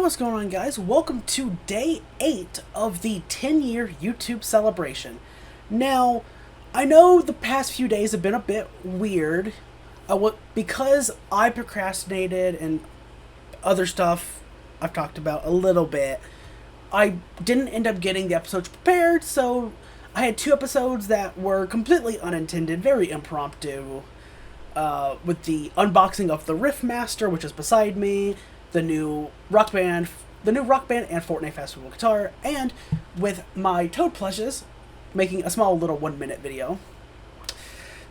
what's going on, guys? Welcome to day 8 of the 10-year YouTube celebration. Now, I know the past few days have been a bit weird, because I procrastinated and other stuff I've talked about a little bit. I didn't end up getting the episodes prepared, so I had 2 episodes that were completely unintended, very impromptu, with the unboxing of the Riff Master, which is beside me, the new Rock Band and Fortnite Festival guitar, and with my Toad plushes, making a small little 1-minute video.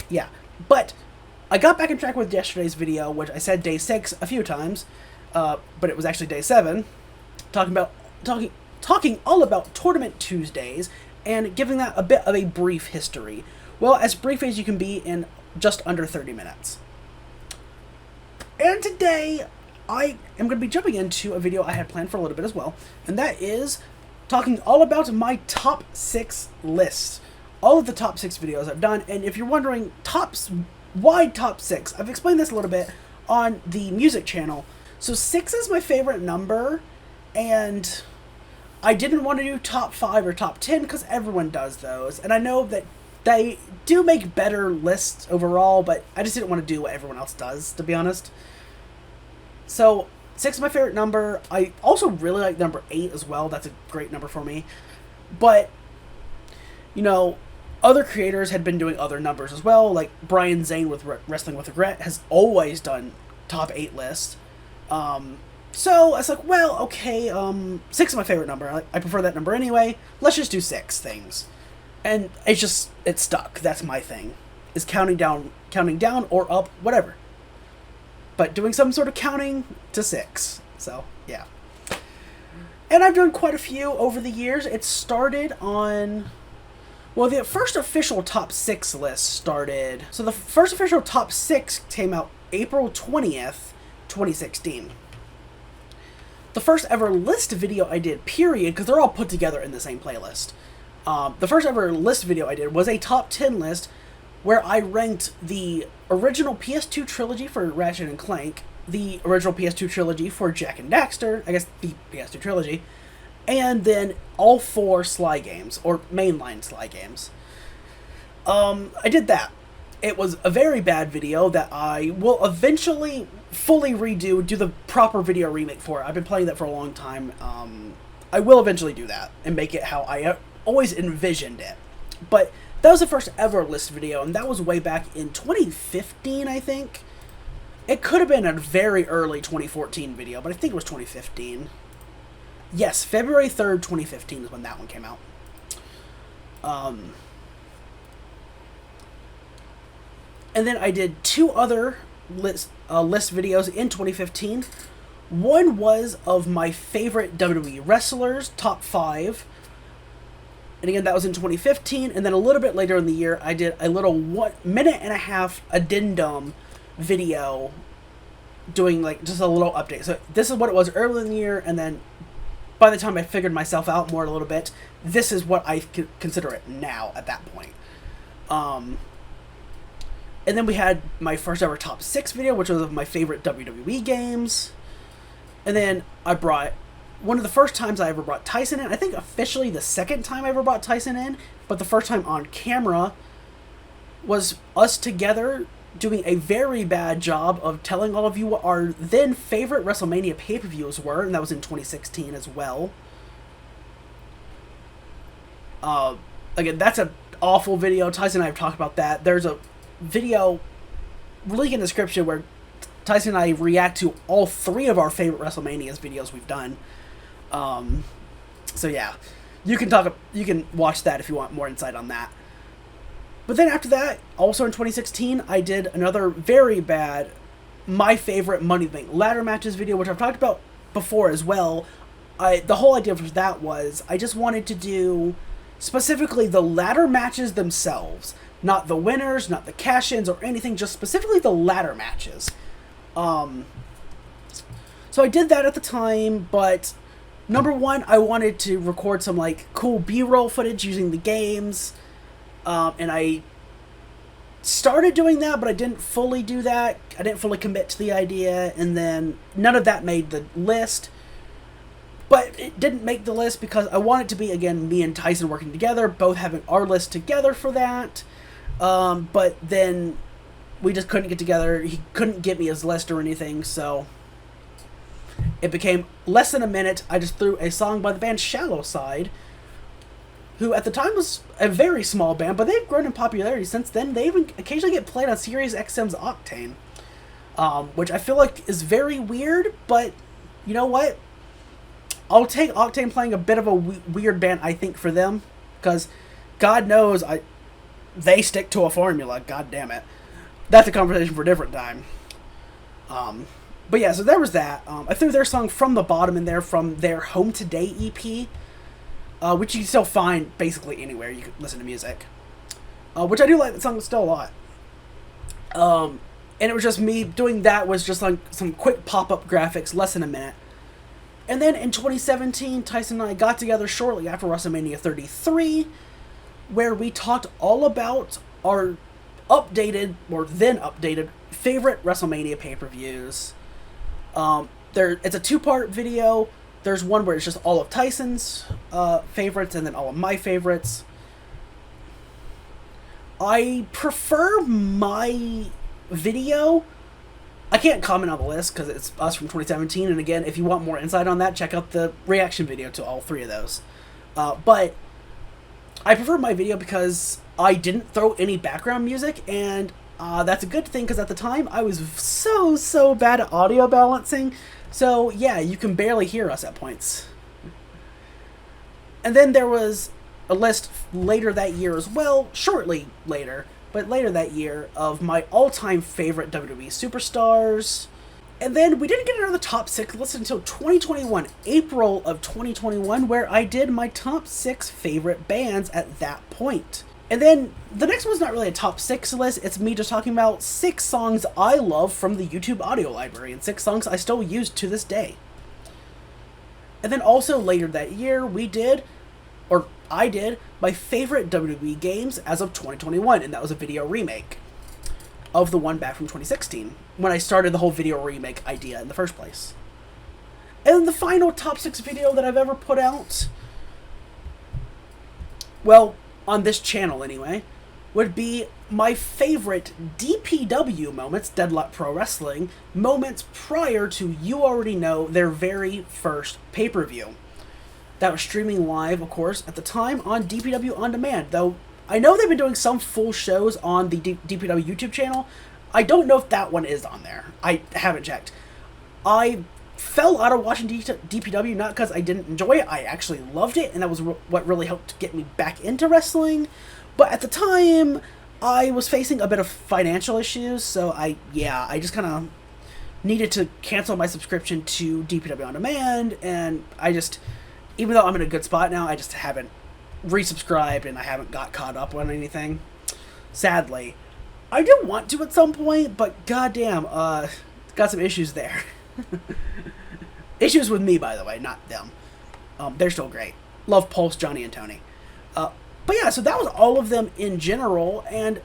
Yeah, but I got back on track with yesterday's video, which I said day 6 a few times, but it was actually day 7, talking all about Tournament Tuesdays, and giving that a bit of a brief history. Well, as brief as you can be in just under 30 minutes. And today, I am going to be jumping into a video I had planned for a little bit as well, and that is talking all about my top 6 list. All of the top 6 videos I've done, and if you're wondering, why top 6? I've explained this a little bit on the music channel. So 6 is my favorite number, and I didn't want to do top 5 or top 10 because everyone does those, and I know that they do make better lists overall, but I just didn't want to do what everyone else does, to be honest. So, 6 is my favorite number. I also really like number 8 as well. That's a great number for me. But, you know, other creators had been doing other numbers as well. Like, Brian Zane with Wrestling with Regret has always done top 8 lists. So, I was like, well, okay, 6 is my favorite number. I prefer that number anyway. Let's just do 6 things. And it stuck. That's my thing. Is counting down or up, whatever. But doing some sort of counting to 6. So, yeah. And I've done quite a few over the years. It started on... Well, the first official top 6 list started... So the first official top 6 came out April 20th, 2016. The first ever list video I did, period, because they're all put together in the same playlist. The first ever list video I did was a top 10 list where I ranked the original PS2 trilogy for Ratchet and Clank, the original PS2 trilogy for Jak and Daxter, I guess the PS2 trilogy, and then all 4 Sly games, or mainline Sly games. I did that. It was a very bad video that I will eventually fully redo, do the proper video remake for it. I've been playing that for a long time. I will eventually do that and make it how I always envisioned it. But that was the first ever list video, and that was way back in 2015, I think. It could have been a very early 2014 video, but I think it was 2015. Yes, February 3rd, 2015 is when that one came out. And then I did 2 other list videos in 2015. One was of my favorite WWE wrestlers, top 5. And again, that was in 2015, and then a little bit later in the year, I did a little 1.5-minute addendum video doing, like, just a little update. So this is what it was earlier in the year, and then by the time I figured myself out more a little bit, this is what I consider it now at that point. And then we had my first ever top 6 video, which was of my favorite WWE games. And then I brought... One of the first times I ever brought Tyson in, I think officially the second time I ever brought Tyson in, but the first time on camera was us together doing a very bad job of telling all of you what our then favorite WrestleMania pay-per-views were, and that was in 2016 as well. Again, that's an awful video. Tyson and I have talked about that. There's a video, link in the description, where Tyson and I react to all 3 of our favorite WrestleManias videos we've done. So yeah, you can watch that if you want more insight on that. But then after that, also in 2016, I did another very bad, my favorite Money in the Bank ladder matches video, which I've talked about before as well. The whole idea for that was, I just wanted to do specifically the ladder matches themselves. Not the winners, not the cash-ins or anything, just specifically the ladder matches. So I did that at the time, but... Number 1, I wanted to record some, like, cool B-roll footage using the games, and I started doing that, but I didn't fully do that. I didn't fully commit to the idea, and then none of that made the list. But it didn't make the list because I want it to be, again, me and Tyson working together, both having our list together for that. But then we just couldn't get together. He couldn't get me his list or anything, so it became less than a minute. I just threw a song by the band Shallow Side, who at the time was a very small band, but they've grown in popularity since then. They even occasionally get played on Sirius XM's Octane, which I feel like is very weird, but you know what? I'll take Octane playing a bit of a weird band, I think, for them, because God knows they stick to a formula. God damn it. That's a conversation for a different time. But yeah, so there was that. I threw their song From the Bottom in there from their Home Today EP, which you can still find basically anywhere you can listen to music. Which I do like that song still a lot. And it was just me doing that, was just like some quick pop-up graphics, less than a minute. And then in 2017, Tyson and I got together shortly after WrestleMania 33, where we talked all about our updated, or then updated, favorite WrestleMania pay-per-views. It's a two-part video. There's one where it's just all of Tyson's favorites, and then all of my favorites. I prefer my video. I can't comment on the list because it's us from 2017, and again, if you want more insight on that, check out the reaction video to all three of those. But I prefer my video because I didn't throw any background music, and that's a good thing because at the time I was so bad at audio balancing, so yeah, you can barely hear us at points. And then there was a list later that year as well, shortly later, but later that year, of my all-time favorite WWE superstars. And then we didn't get another top 6 list until 2021, April of 2021, where I did my top 6 favorite bands at that point. And then the next one's not really a top 6 list, it's me just talking about 6 songs I love from the YouTube audio library, and 6 songs I still use to this day. And then also later that year, I did my favorite WWE games as of 2021, and that was a video remake of the one back from 2016, when I started the whole video remake idea in the first place. And then the final top 6 video that I've ever put out, well, on this channel anyway, would be my favorite DPW moments, Deadlock Pro Wrestling, moments prior to You Already Know, their very first pay-per-view. That was streaming live, of course, at the time on DPW On Demand, though I know they've been doing some full shows on the DPW YouTube channel. I don't know if that one is on there. I haven't checked. I fell out of watching DPW not because I didn't enjoy it. I actually loved it, and that was what really helped get me back into wrestling. But at the time, I was facing a bit of financial issues, so I just kind of needed to cancel my subscription to DPW On Demand, and even though I'm in a good spot now, I just haven't resubscribed and I haven't got caught up on anything. Sadly. I do want to at some point, but goddamn, got some issues there. Issues with me, by the way, not them. They're still great. Love Pulse, Johnny, and Tony. But yeah, so that was all of them in general, and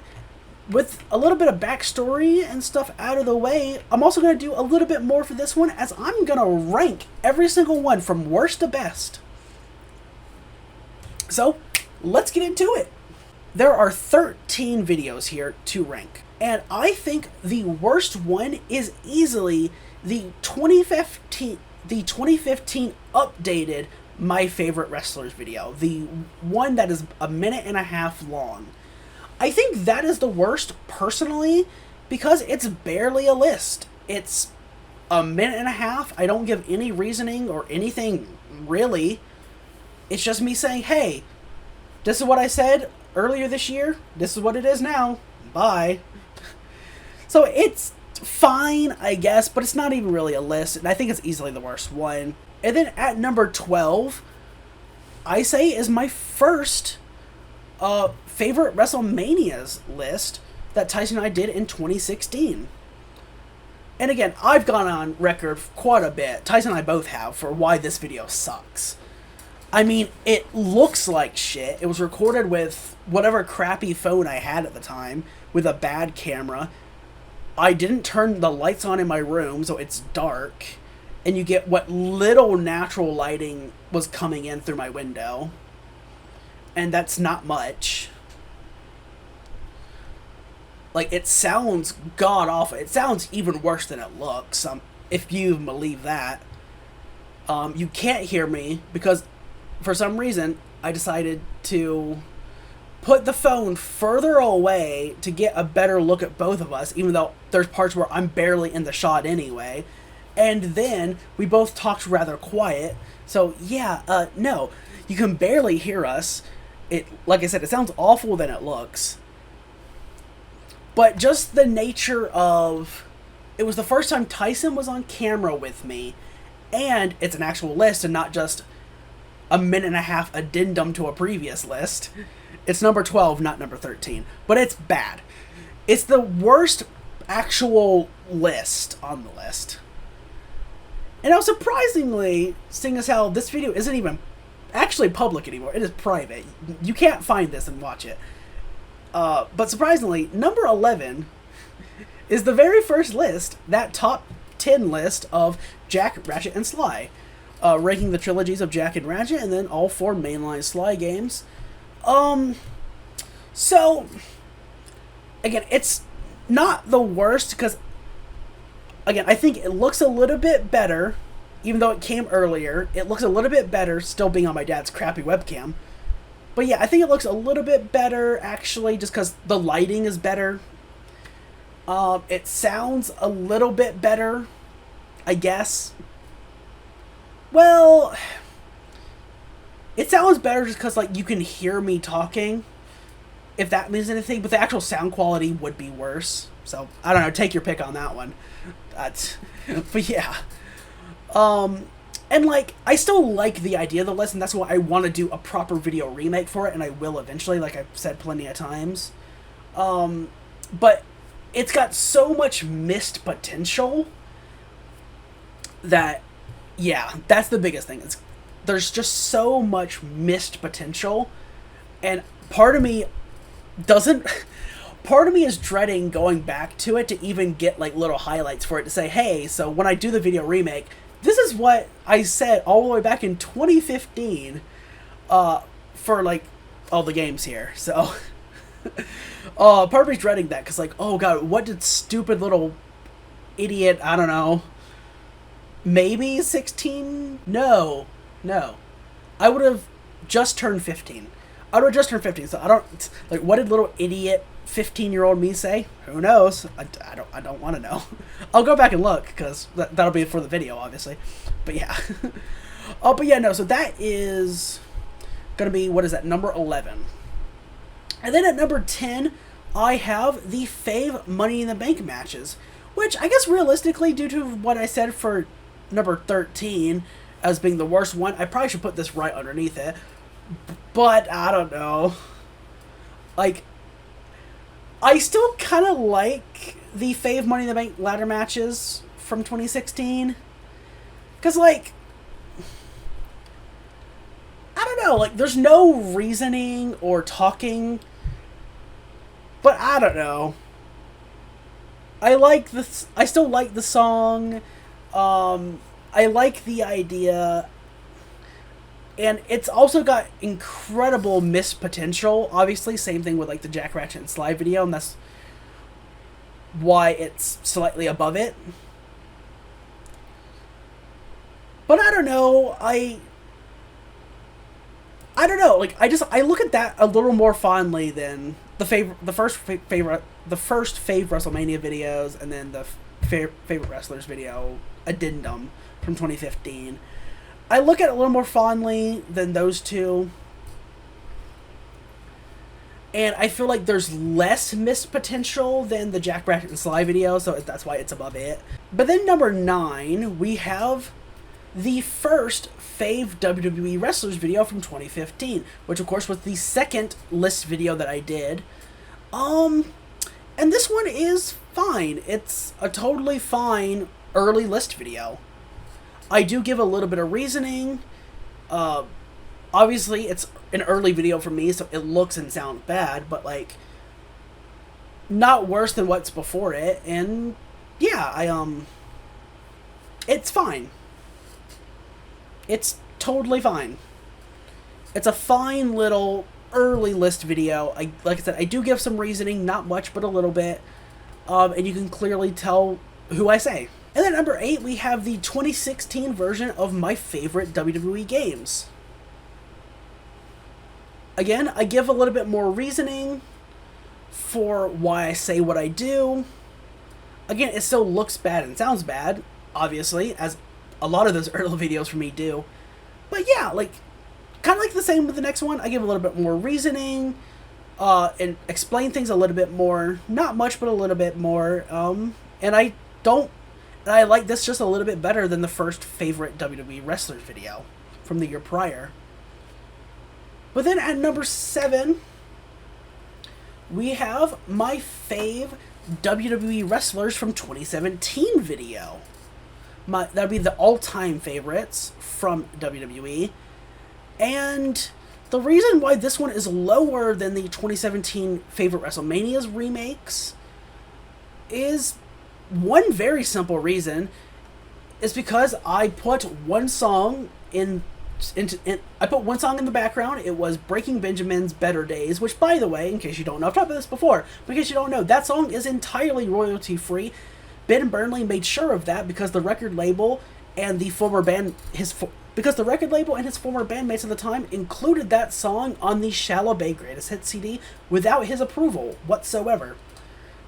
with a little bit of backstory and stuff out of the way, I'm also going to do a little bit more for this one, as I'm going to rank every single one from worst to best. So, let's get into it. There are 13 videos here to rank, and I think the worst one is easily the 2015 updated My Favorite Wrestlers video, the one that is a minute and a half long. I think that is the worst, personally, because it's barely a list. It's a minute and a half. I don't give any reasoning or anything, really. It's just me saying, hey, this is what I said earlier this year. This is what it is now. Bye. So it's fine, I guess, but it's not even really a list, and I think it's easily the worst one. And then at number 12, I say is my first favorite WrestleManias list that Tyson and I did in 2016. And again, I've gone on record quite a bit, Tyson and I both have, for why this video sucks. I mean, it looks like shit. It was recorded with whatever crappy phone I had at the time, with a bad camera. I didn't turn the lights on in my room, so it's dark. and you get what little natural lighting was coming in through my window. And that's not much. Like, it sounds god-awful. It sounds even worse than it looks, if you believe that. You can't hear me because, for some reason, I decided to put the phone further away to get a better look at both of us, even though there's parts where I'm barely in the shot anyway. And then we both talked rather quiet. So, yeah, no, you can barely hear us. Like I said, it sounds awful than it looks. But just the nature of... It was the first time Tyson was on camera with me, and it's an actual list and not just a minute and a half addendum to a previous list. It's number 12, not number 13. But it's bad. It's the worst actual list on the list. And now, surprisingly, seeing as how this video isn't even actually public anymore, it is private. You can't find this and watch it. But surprisingly, number 11 is the very first list, that top 10 list of Jak, Ratchet, and Sly. Ranking the trilogies of Jak and Ratchet, and then all 4 mainline Sly games. So, again, it's not the worst, because, again, I think it looks a little bit better, even though it came earlier. It looks a little bit better, still being on my dad's crappy webcam. But yeah, I think it looks a little bit better, actually, just because the lighting is better. It sounds a little bit better, I guess. Well, it sounds better just because, like, you can hear me talking, if that means anything, but the actual sound quality would be worse. So, I don't know, take your pick on that one. But yeah. And, like, I still like the idea of the list, and that's why I want to do a proper video remake for it, and I will eventually, like I've said plenty of times. But it's got so much missed potential that, yeah, that's the biggest thing. There's just so much missed potential, and part of me is dreading going back to it to even get, like, little highlights for it to say, hey, so when I do the video remake, this is what I said all the way back in 2015 for, like, all the games here. So, part of me's dreading that, because, like, oh god, what did stupid little idiot, I don't know, maybe 16? No. I would have just turned 15. So I don't, like, what did little idiot 15-year-old me say? Who knows? I don't want to know. I'll go back and look, because that'll be for the video, obviously. But yeah. But yeah, no, so that is going to be, what is that, number 11. And then at number 10, I have the fave Money in the Bank matches, which I guess realistically, due to what I said for number 13 as being the worst one, I probably should put this right underneath it. But I don't know. Like, I still kind of like the fave Money in the Bank ladder matches from 2016. Because, like, I don't know, like, there's no reasoning or talking, but I don't know. I still like the song. I like the idea. And it's also got incredible missed potential. Obviously, same thing with, like, the Jak, Ratchet, and Sly video, and that's why it's slightly above it. But I don't know. I don't know. Like, I look at that a little more fondly than the first fave WrestleMania videos, and then the favorite wrestlers video addendum from 2015. I look at it a little more fondly than those two. And I feel like there's less missed potential than the Jak, Ratchet, and Sly video, so that's why it's above it. But then number 9, we have the first fave WWE wrestlers video from 2015, which of course was the second list video that I did. And this one is fine. It's a totally fine early list video. I do give a little bit of reasoning. Obviously, it's an early video for me, so it looks and sounds bad, but, like, not worse than what's before it. And yeah, it's fine. It's totally fine. It's a fine little early list video. Like I said, I do give some reasoning, not much, but a little bit. And you can clearly tell who I say. And then number 8, we have the 2016 version of my favorite WWE games. Again, I give a little bit more reasoning for why I say what I do. Again, it still looks bad and sounds bad, obviously, as a lot of those early videos for me do. But yeah, like, kind of like the same with the next one. I give a little bit more reasoning, and explain things a little bit more. Not much, but a little bit more. And I like this just a little bit better than the first favorite WWE wrestlers video from the year prior. But then at number 7, we have my fave WWE wrestlers from 2017 video. That'd be the all-time favorites from WWE. And the reason why this one is lower than the 2017 favorite WrestleManias remakes is one very simple reason. Is because I put one song I put one song in the background. It was Breaking Benjamin's Better Days, which, by the way, in case you don't know, I've talked about this before, but in case you don't know, that song is entirely royalty-free. Ben Burnley made sure of that because the record label and the former band, because the record label and his former bandmates at the time included that song on the Shallow Bay Greatest Hits CD without his approval whatsoever.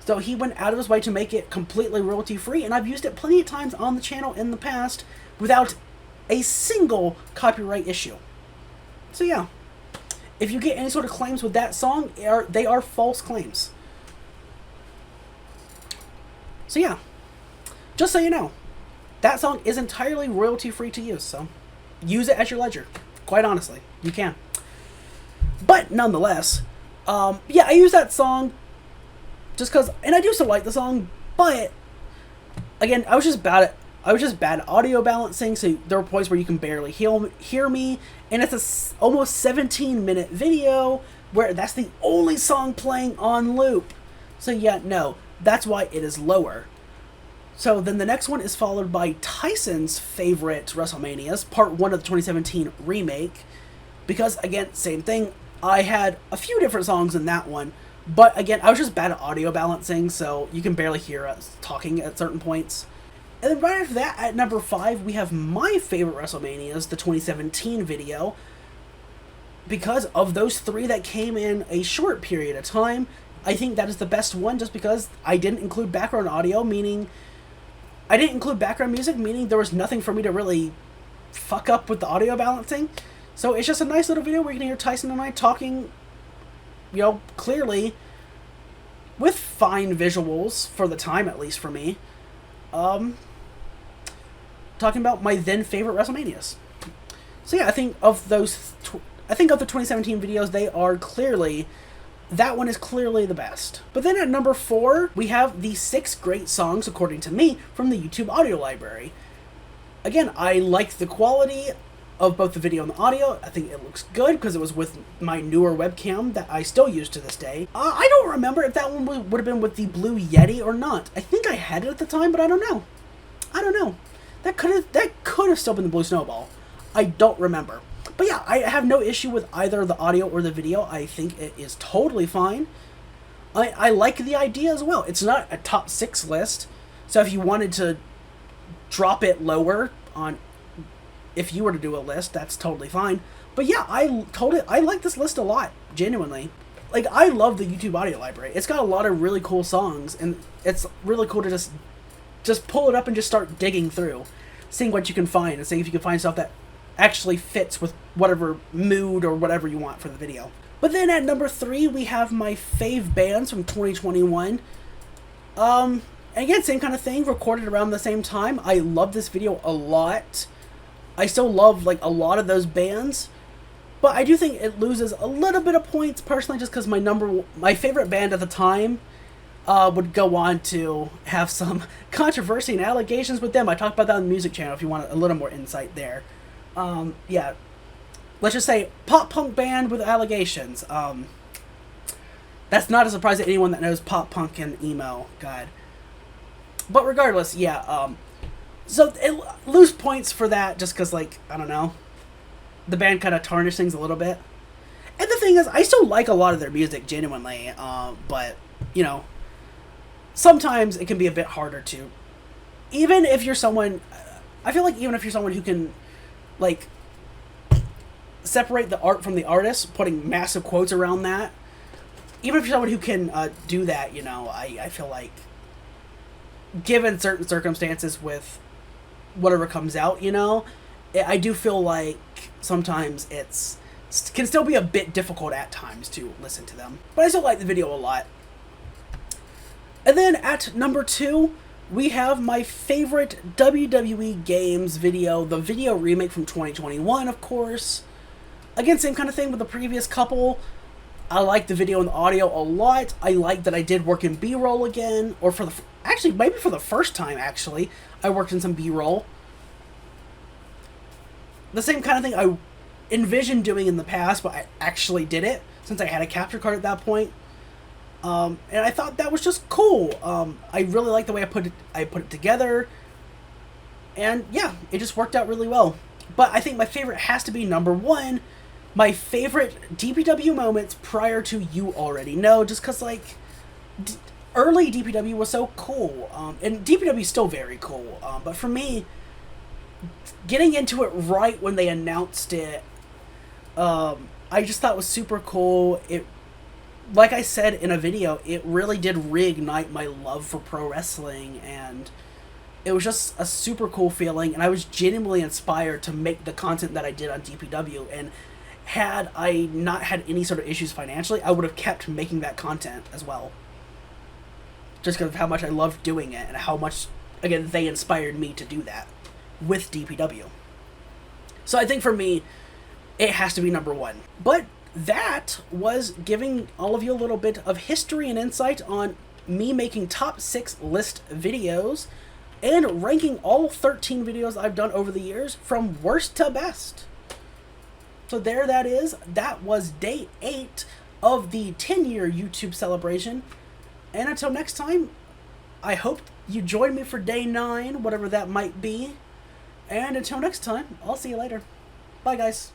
So he went out of his way to make it completely royalty-free, and I've used it plenty of times on the channel in the past without a single copyright issue. So yeah, if you get any sort of claims with that song, they are false claims. So yeah, just so you know, that song is entirely royalty-free to use, so use it at your leisure. Quite honestly, you can. But nonetheless, yeah, I use that song just because, and I do still like the song, but again, I was just bad at audio balancing, so there were points where you can barely hear me, and it's almost 17-minute video where that's the only song playing on loop. So yeah, no, that's why it is lower. So then the next one is followed by Tyson's favorite WrestleManias, part 1 of the 2017 remake, because again, same thing, I had a few different songs in that one, but again, I was just bad at audio balancing, so you can barely hear us talking at certain points. And then right after that, at number 5, we have my favorite WrestleManias, the 2017 video. Because of those 3 that came in a short period of time, I think that is the best one just because I didn't include background audio, meaning I didn't include background music, meaning there was nothing for me to really fuck up with the audio balancing. So it's just a nice little video where you can hear Tyson and I talking, clearly with fine visuals for the time, at least for me. Talking about my then favorite WrestleManias. So yeah, I think of the 2017 videos, that one is clearly the best. But then at number 4, we have the 6 great songs, according to me, from the YouTube audio library. Again, I like the quality of both the video and the audio. I think it looks good because it was with my newer webcam that I still use to this day. I don't remember if that one would have been with the Blue Yeti or not. I think I had it at the time, but I don't know. That could have still been the Blue Snowball. I don't remember. But yeah, I have no issue with either the audio or the video. I think it is totally fine. I like the idea as well. It's not a top 6 list, so if you wanted to drop it lower if you were to do a list, that's totally fine. But yeah, I like this list a lot, genuinely. Like, I love the YouTube audio library. It's got a lot of really cool songs, and it's really cool to just pull it up and just start digging through, seeing what you can find, and seeing if you can find stuff that actually fits with whatever mood or whatever you want for the video. But then at number 3, we have my fave bands from 2021. And again, same kind of thing, recorded around the same time. I love this video a lot. I still love, a lot of those bands. But I do think it loses a little bit of points, personally, just because my favorite band at the time would go on to have some controversy and allegations with them. I talked about that on the music channel if you want a little more insight there. Yeah. Let's just say pop-punk band with allegations. That's not a surprise to anyone that knows pop-punk and emo. God. But regardless, yeah, So lose points for that just because, like, I don't know, the band kind of tarnished things a little bit. And the thing is, I still like a lot of their music, genuinely, but, you know, sometimes it can be a bit harder to. Even if you're someone, I feel like even if you're someone who can, like, separate the art from the artist, putting massive quotes around that, even if you're someone who can do that, you know, I feel like, given certain circumstances with whatever comes out, you know, I do feel like sometimes it's can still be a bit difficult at times to listen to them. But I still like the video a lot. And then at number 2, we have my favorite WWE Games video, the video remake from 2021, of course. Again, same kind of thing with the previous couple. I like the video and the audio a lot. I like that I did work in B-roll again, or actually, maybe for the first time, actually, I worked in some B-roll. The same kind of thing I envisioned doing in the past, but I actually did it, since I had a capture card at that point. And I thought that was just cool. I really like the way I put it together. And yeah, it just worked out really well. But I think my favorite has to be number 1, my favorite DPW moments prior to You Already Know, just because, like, early DPW was so cool. And DPW is still very cool. But for me, getting into it right when they announced it, I just thought was super cool. It, like I said in a video, it really did reignite my love for pro wrestling, and it was just a super cool feeling, and I was genuinely inspired to make the content that I did on DPW, and had I not had any sort of issues financially, I would have kept making that content as well. Just because of how much I loved doing it, and how much, again, they inspired me to do that with DPW. So I think for me, it has to be number 1. But that was giving all of you a little bit of history and insight on me making top 6 list videos and ranking all 13 videos I've done over the years from worst to best. So there that is. That was day 8 of the 10-year YouTube celebration. And until next time, I hope you join me for day 9, whatever that might be. And until next time, I'll see you later. Bye, guys.